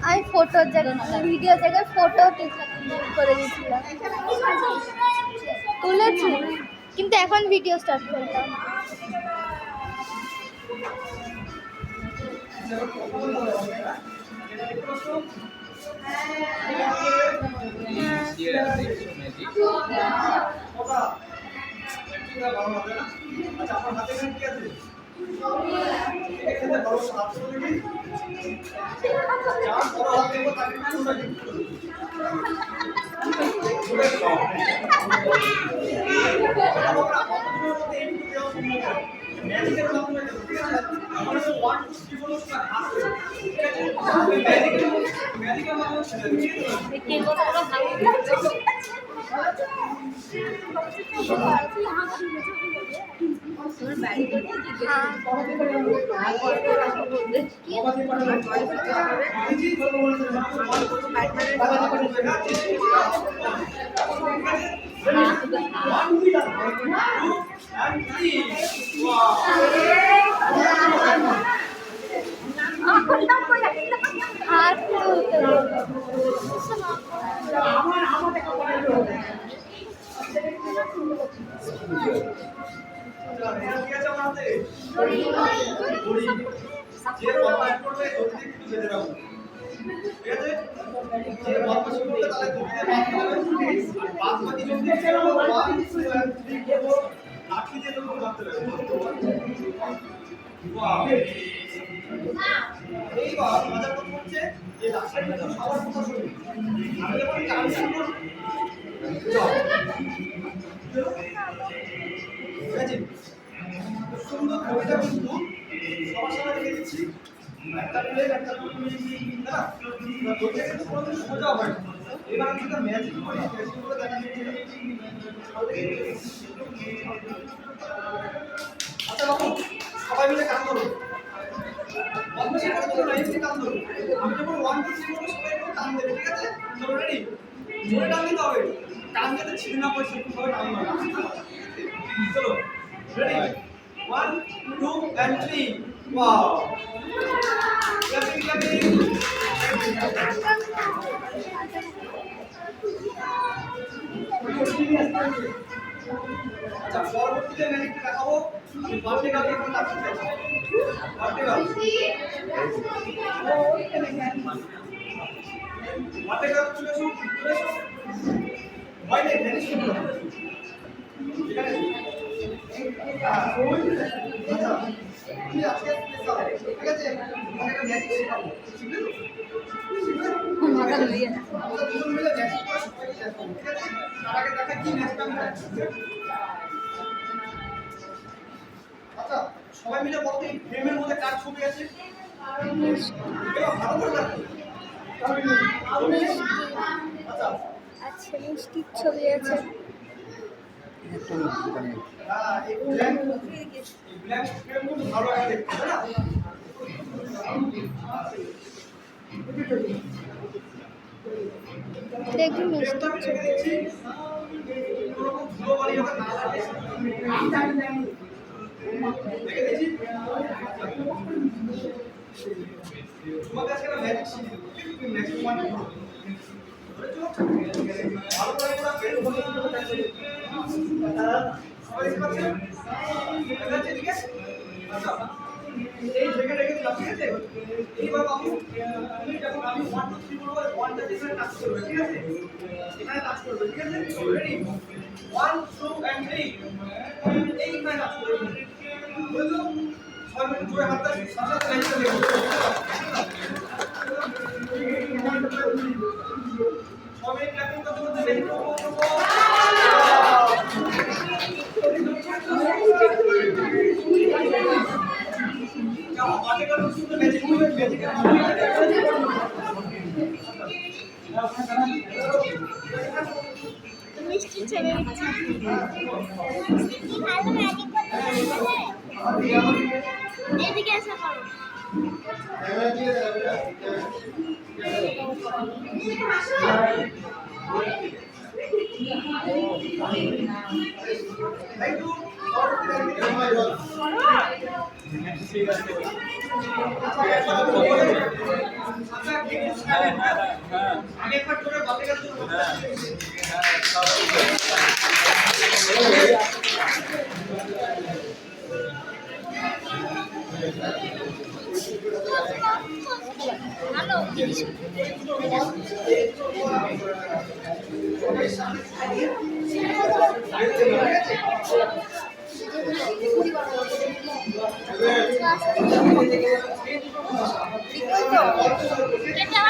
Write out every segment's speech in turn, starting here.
আমি ফটোর জায়গায় ভিডিও জায়গায় ফটো করে দিয়েছিলাম, তুলেছি, কিন্তু এখন ভিডিও স্টার্ট করলাম। এইবার মজার কথা হচ্ছে যে রাসায়নিক সবার কথা শুনি, আমি যখন কাজ শুরু সুন্দর কবিতা কিন্তু সবার সামনে রেখে দিচ্ছি, একটা প্লেট একটা না ওইটা কিন্তু কোনো সোজা হয় না। এবার আমি যেটা ম্যাজিক করি ম্যাজিক করে দেখা যাচ্ছে। আচ্ছা বাবু সবাই মিলে কাজ করো, অবশ্যই করে তোমরা লাইভে কাজ করো। আমি যখন 1 2 3 বলবো সবাই একটু টান দেবে, ঠিক আছে? চলো রেডি, জোরে টান দিতে হবে, টান দিতে ছিঁড়ে না পড়ে সেরকম ভাবে টান মারো। চলো ready 1 2 and 3 wow clapping clapping. আচ্ছা পরবর্তীতে ম্যাজিকটা দেখাবো, আমি বার্থডে গার্ল এখন ডাকতে চাইছি। বার্থডে গার্ল বার্থডে গার্ল চলে এসো, চলে এসো, ভয় নেই, ভ্যানিশ করো, ঠিক আছে? আচ্ছা তুমি আজকে স্পেশাল, ঠিক আছে? তোমাকে একটা ম্যাজিক শেখাবো, শিখবে তো? শিখবে? মাথা লইয়া না, আমরা দুজন মিলে ম্যাজিক করে সবাইকে দেখাবো, ঠিক আছে? তার আগে দেখা কি ম্যাজিক আমি করছি। আচ্ছা সবাই মিলে বলতে এই ফ্রেমের মধ্যে কার ছবি আছে? এবার ভালো করে দেখো। আচ্ছা আচ্ছা মিষ্টির ছবি আছে। এই ব্ল্যাঙ্ক ফ্রেম খুব ভালো লাগে দেখতে, তাই না? দেখি মিষ্টির ছবি আছে। তোমাদের আজকে একটা ম্যাজিক শিখিয়ে দেবো, তুমি ম্যাজিক ওয়ান করো। ভালো করে পুরো বের করে সবাই দেখতে পাচ্ছেন? দেখা যাচ্ছে ঠিক আছে? আচ্ছা এই জায়গা রেখে দিলাম, ঠিক আছে? এইবার বাবু তুমি যখন আমি 1 2 3 বলবো 1টা এখানে টাচ করবে, ঠিক আছে? এখানে টাচ করবে, ঠিক আছে? রেডি 1 2 and 3 এইখানে টাচ করবে, বুঝছো? সবাই মিলে জোরে হাতটা সাথে সাথে লেগে যাবে। সবাই ক্ল্যাপিং করতে করতে রেডি করবো। মিষ্টি ছবি এদিকে এসে করো। Thank you. ঠিক আছে আমি একবার তোর বাপে কাছে হ্যালো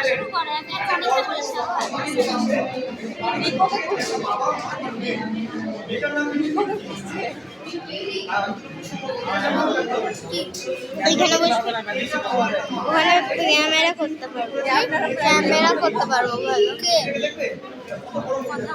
শুরু করে আমি ওইখানে বসে ওখানে ক্যামেরা করতে পারবো ক্যামেরা করতে পারবো ভালো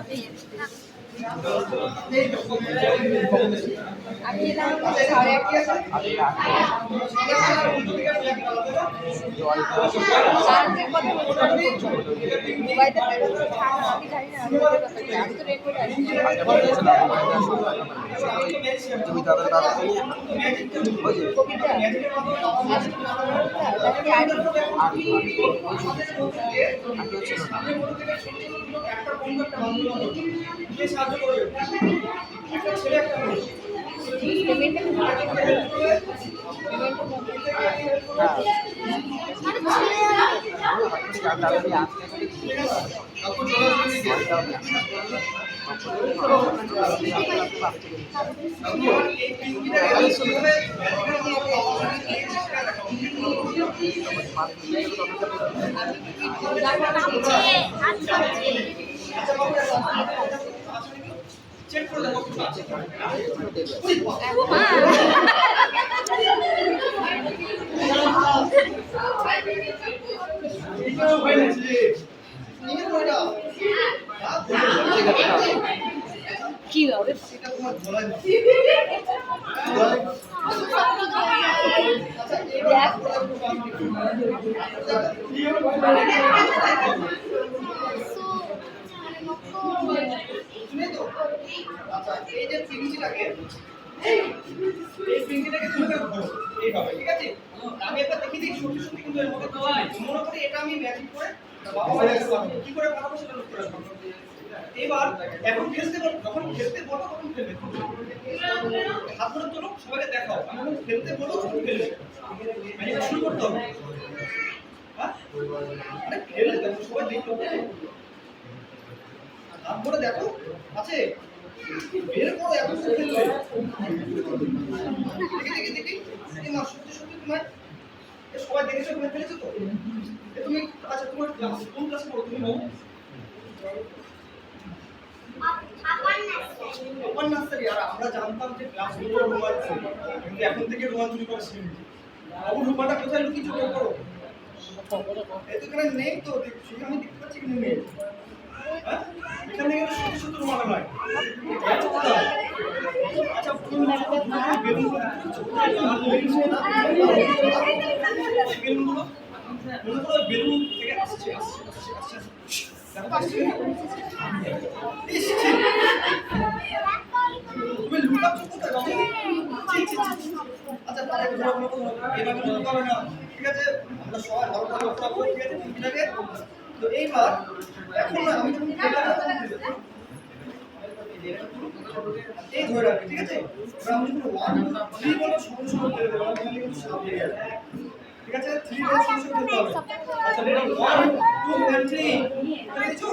সাহায্য করবে একটা ছেলে একটা চেক করে দেখো কিছু আছে কি হবে আচ্ছা এই যে পিঞ্চিটাকে এই পিঞ্চিটাকে তুমি ধরো এইভাবে ঠিক আছে আমি একবার দেখি দিই সত্যি সত্যি কিন্তু এর মধ্যে মনে করি এটা আমি ম্যাজিক করে কি করে বানাবো সেটা লক্ষ্য রাখবো এবার এখন খেলতে বল যখন খেলতে বলো তখন খেলবে হাত ধরে তোলো সবাইকে দেখাও আমি যখন খেলতে বলো তখন খেলবে ম্যাজিকটা শুরু করতে হবে হ্যাঁ আরে খেলে দেখো সবাই দেখো হাত ধরে দেখো আছে বের করো এত খেলবে দেখি দেখি এই না সত্যি সত্যি তোমার সবাই দেখেছো তুমি ফেলেছো তো তুমি আচ্ছা তোমার ক্লাস কোন ক্লাসে পড়ো তুমি নাও আপার নার্সারি আর আমরা জানতাম যে ক্লাস রুমের রুমাল ছিল কিন্তু এখন থেকে রুমাল চুরি করে শিখি বাবু রুমালটা কোথায় লুকিয়েছো বের করো এখানে নেই তো সেখানে আমি দেখতে পাচ্ছি কিন্তু নেই হ্যাঁ এখানে কিন্তু সত্যি সত্যি রুমাল নয় আচ্ছা তুমি বেলুনগুলো বেলুনগুলো মনে করো বেলুন থেকে আসছে তুমি লুকাচ্ছ কোথায় বাবু আচ্ছা তাহলে এবার কিন্তু লুকাবে না ঠিক আছে আমরা সবাই ভালো করে লক্ষ্য রাখবো ঠিক আছে ঠিকঠাকে তো এইবার এখন না আমি যখন এই ধরে রাখবে ঠিক আছে এবার আমি যখন 1 3 বলো সঙ্গে সঙ্গে ফেলে দেবো আমি কিন্তু সামনে গেল ঠিক আছে 3 বলো সঙ্গে সঙ্গে ফেলতে হবে আচ্ছা রেডি 1 2 and 3 ফেলেছো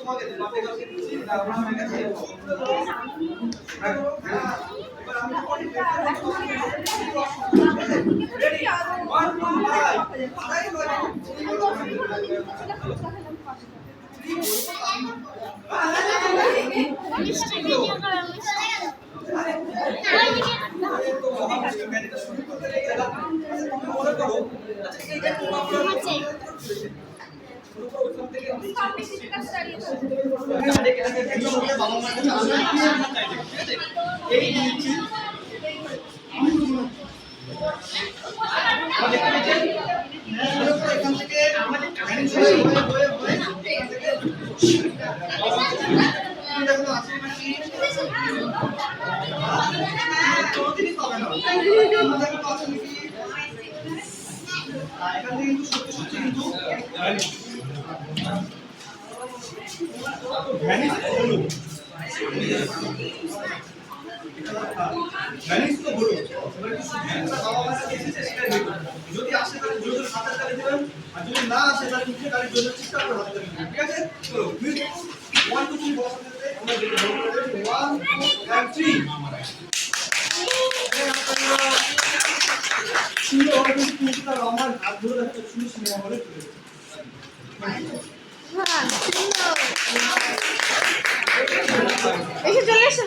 তোমাকে বাপে কাছে দিচ্ছি না আমার হয়ে গেছে এবার আমি কোটি রেডি 1 2 মিষ্টি ভিডিও করো মিষ্টি যদি আসে তাহলে জোরে জোরে হাতে তালি দিবেন আর যদি না আসে তাহলে মুখে তালি জোরে চিৎকার করে হাতে তালি দিবেন ঠিক আছে চলো 1 2 3 বসাতে আমরা দেখে 1 2 and 3 শুরু হবে কিন্তু আমার হাত ধরে রাখতে শুরু সিনেমা হলে চলে যাবে হ্যাঁ এসে চলে এসো